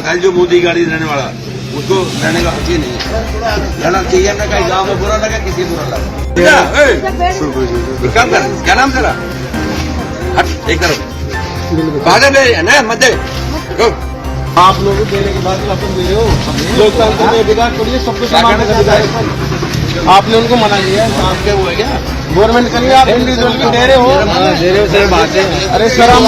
खाली जो मोदी गाड़ी रहने वाला उसको रहने का हक ही नहीं है। रहना चाहिए ना, कहीं गाँव में बुरा लगा, किसी बुरा लगा। काम कर, क्या नाम तेरा? हट, एक तरफ भागे दे ना, मत दे। आप लोग देने के बाद अपन दे रहे हो, लोकतंत्र में अधिकार थोड़ी सबको समान अधिकार है। आपने उनको मना किया, काम क्या हुआ क्या? गवर्नमेंट करिए, आप इंडिविजुअल को दे रहे हो। सर बात है, अरे सर हम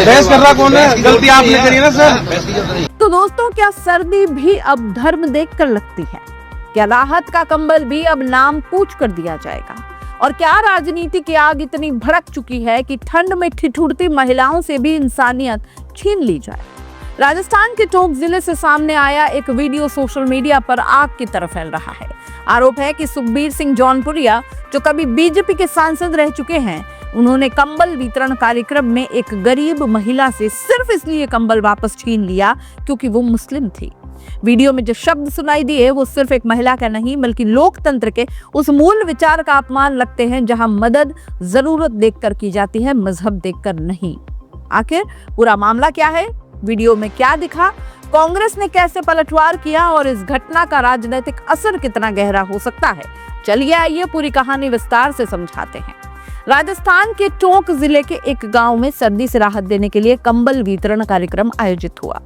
बहस कर रहा कौन है? गलती आपने करी ना सर। तो दोस्तों, क्या सर्दी भी अब धर्म देखकर लगती है? क्या राहत का कंबल भी अब नाम पूछ कर दिया जाएगा? और क्या राजनीति की आग इतनी भड़क चुकी है कि ठंड में ठिठुरती महिलाओं से भी इंसानियत छीन ली जाए? राजस्थान के टोंक जिले से सामने आया एक वीडियो सोशल मीडिया पर आग की तरह फैल रहा है। आरोप है कि सुखबीर सिंह जौनपुरिया, जो कभी बीजेपी के सांसद रह चुके हैं, उन्होंने कंबल वितरण कार्यक्रम में एक गरीब महिला से सिर्फ इसलिए कंबल वापस छीन लिया क्योंकि वो मुस्लिम थी। वीडियो में जो शब्द सुनाई दिए वो सिर्फ एक महिला का नहीं बल्कि लोकतंत्र के उस मूल विचार का अपमान लगते हैं जहां मदद जरूरत देखकर की जाती है, मजहब देखकर नहीं। आखिर पूरा मामला क्या है? वीडियो में क्या दिखा? कांग्रेस ने कैसे पलटवार किया और इस घटना का राजनीतिक असर कितना गहरा हो सकता है? चलिए आइए पूरी कहानी विस्तार से समझाते हैं। राजस्थान के टोंक जिले के एक गांव में सर्दी से राहत देने के लिए कंबल वितरण कार्यक्रम आयोजित हुआ।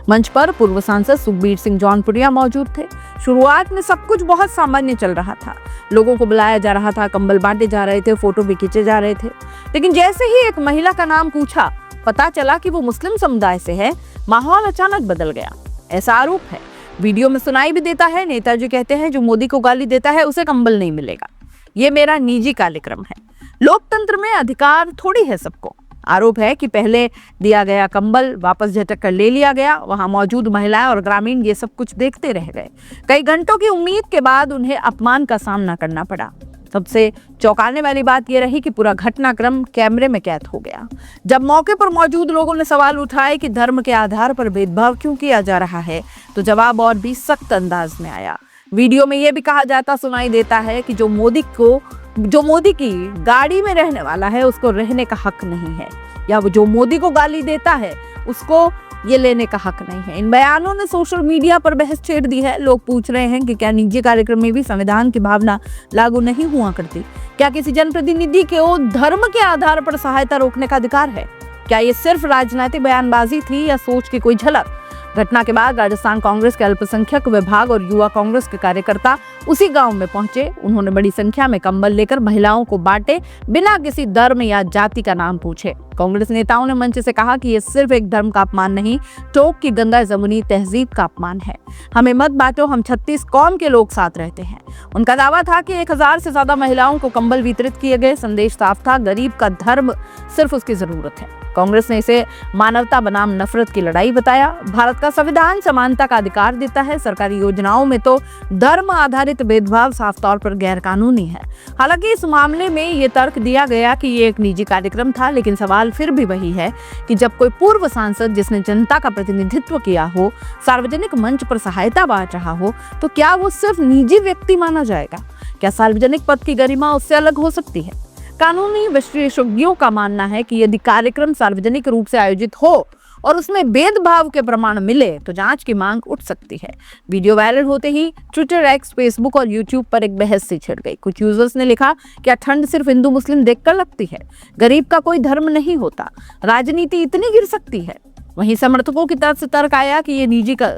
मंच पर पूर्व सांसद सुखबीर सिंह जौनपुरिया मौजूद थे। शुरुआत में सब कुछ बहुत सामान्य चल रहा था। लोगों को बुलाया जा रहा था, कंबल बांटे जा रहे थे, फोटो भी खींचे जा रहे थे। लेकिन जैसे ही एक महिला का नाम पूछा, पता चला कि वो मुस्लिम समुदाय से है, माहौल अचानक बदल गया। ऐसा आरोप है। वीडियो में सुनाई भी देता है। नेताजी कहते हैं जो मोदी को गाली देता है उसे कंबल नहीं मिलेगा। ये मेरा निजी कार्यक्रम है। लोकतंत्र में अधिकार थोड़ी है सबको। आरोप है कि पहले दिया गया कंबल वापस झटक कर ले लिया गया। वहां मौजूद महिलाएं और ग्रामीण ये सब कुछ देखते रह गए। कई घंटों की उम्मीद के बाद उन्हें अपमान का सामना करना पड़ा। सबसे चौंकाने वाली बात यह रही कि पूरा घटनाक्रम कैमरे में कैद हो गया। जब मौके पर मौजूद लोगों ने सवाल उठाए कि धर्म के आधार पर भेदभाव क्यों किया जा रहा है, तो जवाब और भी सख्त अंदाज में आया। वीडियो में यह भी कहा जाता सुनाई देता है कि जो मोदी की गाड़ी में रहने वाला है उसको रहने का हक नहीं है, या वो जो मोदी को गाली देता है उसको ये लेने का हक नहीं है। इन बयानों ने सोशल मीडिया पर बहस छेड़ दी है। लोग पूछ रहे हैं कि क्या निजी कार्यक्रम में भी संविधान की भावना लागू नहीं हुआ करती? क्या किसी जनप्रतिनिधि को धर्म के आधार पर सहायता रोकने का अधिकार है? क्या ये सिर्फ राजनीतिक बयानबाजी थी या सोच की कोई झलक? घटना के बाद राजस्थान कांग्रेस के अल्पसंख्यक विभाग और युवा कांग्रेस के कार्यकर्ता उसी गांव में पहुंचे। उन्होंने बड़ी संख्या में कंबल लेकर महिलाओं को बांटे, बिना किसी धर्म या जाति का नाम पूछे। कांग्रेस नेताओं ने मंच से कहा कि यह सिर्फ एक धर्म का अपमान नहीं, टोंक की गंगा जमुनी तहजीब का अपमान है। हमें मत बांटो, हम 36 कौम के लोग साथ रहते हैं। उनका दावा था कि 1000 से ज्यादा महिलाओं को कंबल वितरित किए गए। संदेश साफ था, गरीब का धर्म सिर्फ उसकी जरूरत है। कांग्रेस ने इसे मानवता बनाम नफरत की लड़ाई बताया। भारत का संविधान समानता का अधिकार देता है। सरकारी योजनाओं में तो धर्म आधारित भेदभाव साफ तौर पर गैर कानूनी है। हालांकि इस मामले में ये तर्क दिया गया कि ये एक निजी कार्यक्रम था, लेकिन सवाल फिर भी वही है कि जब कोई पूर्व सांसद जिसने जनता का प्रतिनिधित्व किया हो, सार्वजनिक मंच पर सहायता बांट रहा हो, तो क्या वो सिर्फ निजी व्यक्ति माना जाएगा? क्या सार्वजनिक पद की गरिमा उससे अलग हो सकती है? कानूनी विशेषज्ञों का मानना है कि यदि कार्यक्रम सार्वजनिक रूप से आयोजित हो और उसमें भेदभाव के प्रमाण मिले तो जांच की मांग उठ सकती है। वीडियो वायरल होते ही ट्विटर, एक्स, फेसबुक और यूट्यूब पर एक बहस सी छिड़ गई। कुछ यूजर्स ने लिखा, क्या ठंड सिर्फ हिंदू मुस्लिम देखकर लगती है? गरीब का कोई धर्म नहीं होता, राजनीति इतनी गिर सकती है? वहीं समर्थकों की तरफ से तर्क आया कि ये निजी का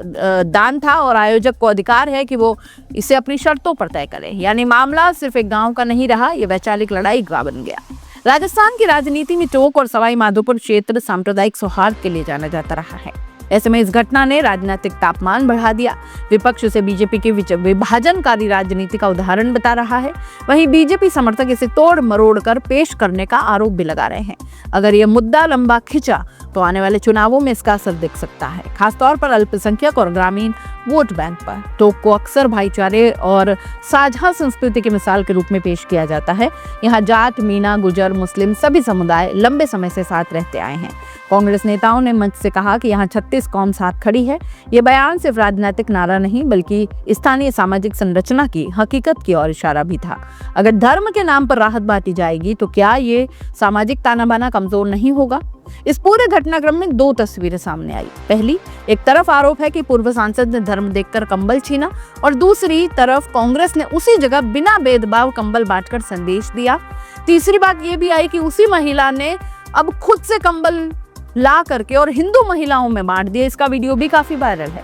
दान था और आयोजक को अधिकार है कि वो इसे अपनी शर्तों पर तय करे। यानी मामला सिर्फ एक गांव का नहीं रहा, ये वैचारिक लड़ाई का बन गया। राजस्थान की राजनीति में टोंक और सवाई माधोपुर क्षेत्र सांप्रदायिक सौहार्द के लिए जाना जाता रहा है। ऐसे में इस घटना ने राजनीतिक तापमान बढ़ा दिया। विपक्ष इसे बीजेपी की विभाजनकारी राजनीति का उदाहरण बता रहा है। वहीं बीजेपी समर्थक इसे तोड़ मरोड़ कर पेश करने का आरोप भी लगा रहे हैं। अगर यह मुद्दा लंबा खिंचा तो आने वाले चुनावों में इसका असर दिख सकता है, खासतौर पर अल्पसंख्यक और ग्रामीण वोट बैंक पर। टोंक को अक्सर भाईचारे और साझा संस्कृति की मिसाल के रूप में पेश किया जाता है। यहाँ जाट, मीणा, गुजर, मुस्लिम सभी समुदाय लंबे समय से साथ रहते आए हैं। कांग्रेस नेताओं ने मंच से कहा कि यहाँ 36 कौम साथ खड़ी है। ये बयान सिर्फ राजनीतिक नारा नहीं बल्कि स्थानीय सामाजिक संरचना की हकीकत की ओर इशारा भी था। अगर धर्म के नाम पर राहत बांटी जाएगी तो क्या ये सामाजिक ताना बाना कमजोर नहीं होगा? इस पूरे घटनाक्रम में दो तस्वीरें सामने आई। पहली, एक तरफ आरोप है कि पूर्व सांसद ने धर्म देखकर कंबल छीना और दूसरी तरफ कांग्रेस ने उसी जगह बिना भेदभाव कंबल बांटकर संदेश दिया। तीसरी बात यह भी आई कि उसी महिला ने अब खुद से कंबल ला करके और हिंदू महिलाओं में बांट दिया। इसका वीडियो भी काफी वायरल है।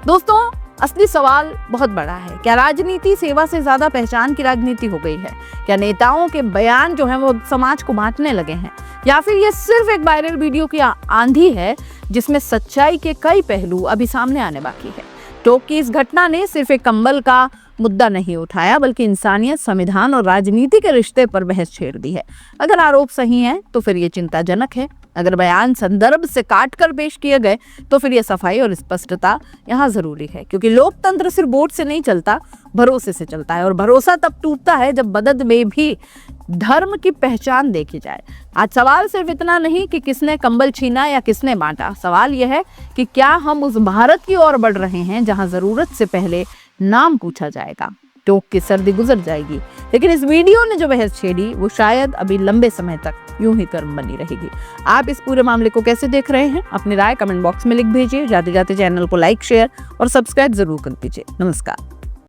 दोस्तों, असली सवाल बहुत बड़ा है। क्या राजनीति सेवा से ज्यादा पहचान की राजनीति हो गई है? क्या नेताओं के बयान जो है वो समाज को बांटने लगे हैं, या फिर ये सिर्फ एक वायरल वीडियो की आंधी है जिसमें सच्चाई के कई पहलू अभी सामने आने बाकी है? टोंक की इस घटना ने सिर्फ एक कंबल का मुद्दा नहीं उठाया, बल्कि इंसानियत, संविधान और राजनीति के रिश्ते पर बहस छेड़ दी है। अगर आरोप सही है तो फिर ये चिंताजनक है। अगर बयान संदर्भ से काटकर पेश किए गए तो फिर ये सफाई और स्पष्टता यहाँ जरूरी है, क्योंकि लोकतंत्र सिर्फ वोट से नहीं चलता, भरोसे से चलता है। और भरोसा तब टूटता है जब मदद में भी धर्म की पहचान देखी जाए। आज सवाल सिर्फ इतना नहीं कि किसने कंबल छीना या किसने बांटा। सवाल यह है कि क्या हम उस भारत की ओर बढ़ रहे हैं जहां जरूरत से पहले नाम पूछा जाएगा। टोंक की सर्दी गुजर जाएगी, लेकिन इस वीडियो ने जो बहस छेड़ी वो शायद अभी लंबे समय तक यूं ही कर्म बनी रहेगी। आप इस पूरे मामले को कैसे देख रहे हैं? अपनी राय कमेंट बॉक्स में लिख भेजिए। जाते जाते चैनल को लाइक, शेयर और सब्सक्राइब जरूर कर दीजिए। नमस्कार।